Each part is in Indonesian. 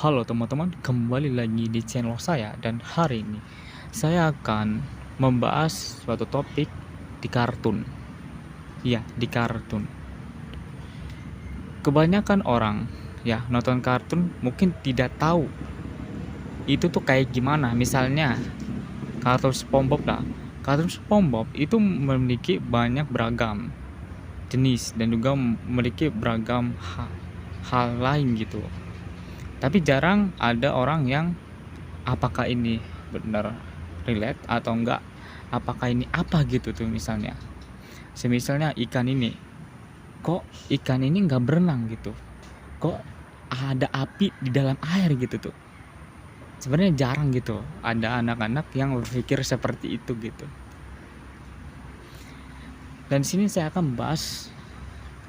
Halo teman-teman, kembali lagi di channel saya dan hari ini saya akan membahas suatu topik di kartun. Ya, di kartun. Kebanyakan orang ya nonton kartun mungkin tidak tahu itu tuh kayak gimana. Misalnya kartun SpongeBob lah. Kartun SpongeBob itu memiliki banyak beragam jenis dan juga memiliki beragam hal lain gitu. Tapi jarang ada orang yang apakah ini benar relate atau enggak, apakah ini apa gitu tuh. Misalnya ikan ini, kok ikan ini enggak berenang gitu, kok ada api di dalam air gitu tuh. Sebenarnya jarang gitu ada anak-anak yang berpikir seperti itu gitu. Dan sini saya akan membahas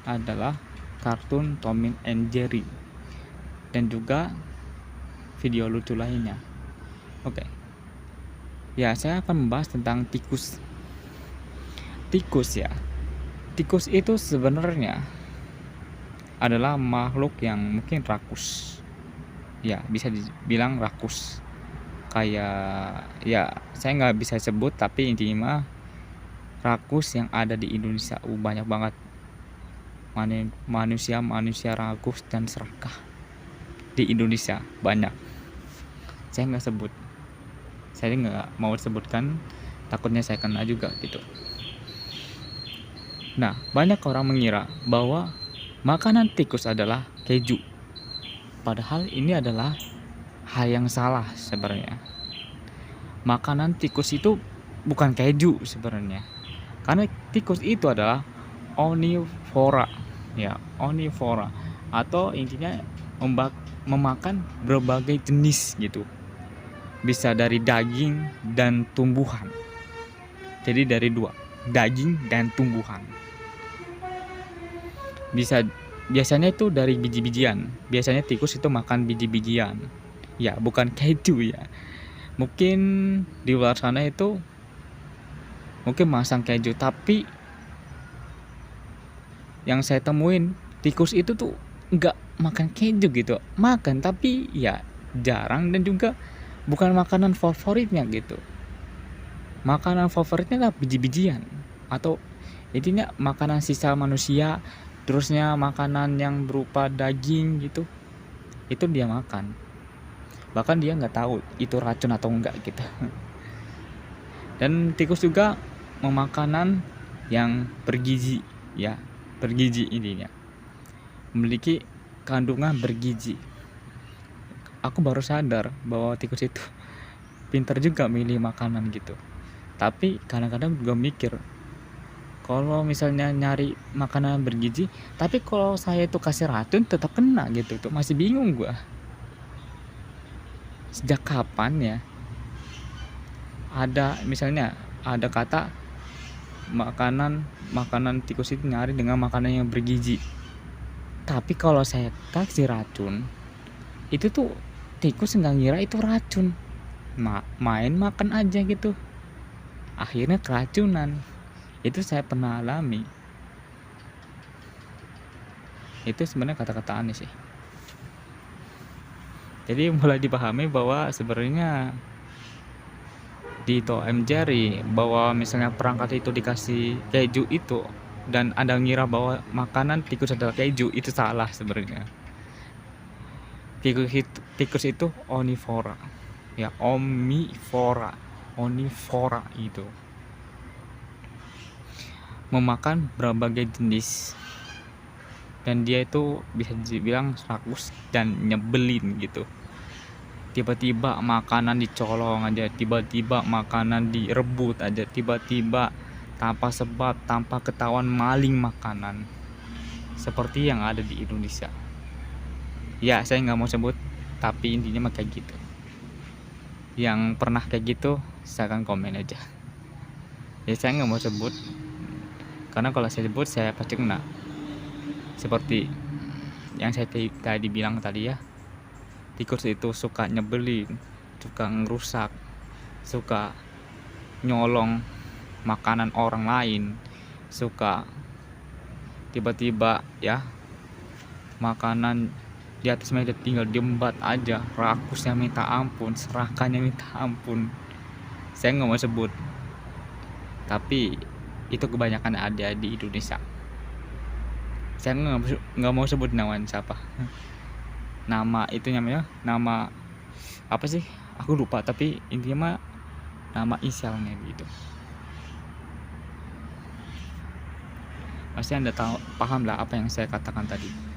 adalah kartun Tom and Jerry dan juga video lucu lainnya. Oke. Ya, saya akan membahas tentang tikus. Tikus ya. Tikus itu sebenarnya adalah makhluk yang mungkin rakus. Ya, bisa dibilang rakus. Kayak ya, saya nggak bisa sebut tapi intinya rakus yang ada di Indonesia banyak banget. Manusia rakus dan serakah di Indonesia banyak. Saya nggak sebut. Saya nggak mau sebutkan, takutnya saya kena juga gitu. Nah, banyak orang mengira bahwa makanan tikus adalah keju. Padahal ini adalah hal yang salah sebenarnya. Makanan tikus itu bukan keju sebenarnya. Karena tikus itu adalah omnivora. Ya, omnivora atau intinya memakan berbagai jenis gitu. Bisa dari daging dan tumbuhan. Jadi dari dua, daging dan tumbuhan. Biasanya itu dari biji-bijian. Biasanya tikus itu makan biji-bijian. Ya, bukan keju ya. Mungkin di luar sana itu mungkin masang keju, tapi yang saya temuin tikus itu tuh nggak makan keju gitu. Makan tapi ya jarang dan juga bukan makanan favoritnya gitu. Makanan favoritnya adalah biji-bijian atau intinya makanan sisa manusia. Terusnya makanan yang berupa daging gitu, itu dia makan. Bahkan dia nggak tahu itu racun atau enggak gitu. Dan tikus juga memakanan yang bergizi ya, bergizi intinya. Memiliki kandungan bergizi. Aku baru sadar bahwa tikus itu pintar juga milih makanan gitu. Tapi kadang-kadang juga mikir, kalau misalnya nyari makanan bergizi, tapi kalau saya itu kasih racun tetap kena gitu tuh, masih bingung gua. Sejak kapan ya ada misalnya ada kata makanan tikus itu nyari dengan makanan yang bergizi. Tapi kalau saya kasih racun, itu tuh tikus nggak ngira itu racun. Main makan aja gitu. Akhirnya keracunan. Itu saya pernah alami. Itu sebenarnya kata-kata aneh sih. Jadi mulai dipahami bahwa sebenarnya di Tom and Jerry bahwa misalnya perangkat itu dikasih keju itu dan Anda ngira bahwa makanan tikus adalah keju, itu salah sebenarnya. Tikus itu omnivora. Ya, omnivora itu memakan berbagai jenis, dan dia itu bisa dibilang rakus dan nyebelin gitu. Tiba-tiba makanan dicolong aja, tiba-tiba makanan direbut aja, tiba-tiba tanpa sebab, tanpa ketahuan maling makanan, seperti yang ada di Indonesia. Ya, saya nggak mau sebut, tapi intinya mah kayak gitu. Yang pernah kayak gitu silakan komen aja. Ya, saya nggak mau sebut karena kalau saya sebut saya pasti kena. Seperti yang saya tadi bilang tadi ya, tikus itu suka nyebelin, suka ngerusak, suka nyolong makanan orang lain, suka tiba-tiba ya makanan di atas meja tinggal diembat aja, rakusnya minta ampun, serakahnya minta ampun. Saya nggak mau sebut, tapi itu kebanyakan ada di Indonesia. Saya nggak mau sebut namanya siapa, nama itu namanya nama apa sih, aku lupa, tapi intinya mah nama inisialnya gitu. Pasti Anda tahu, paham lah apa yang saya katakan tadi.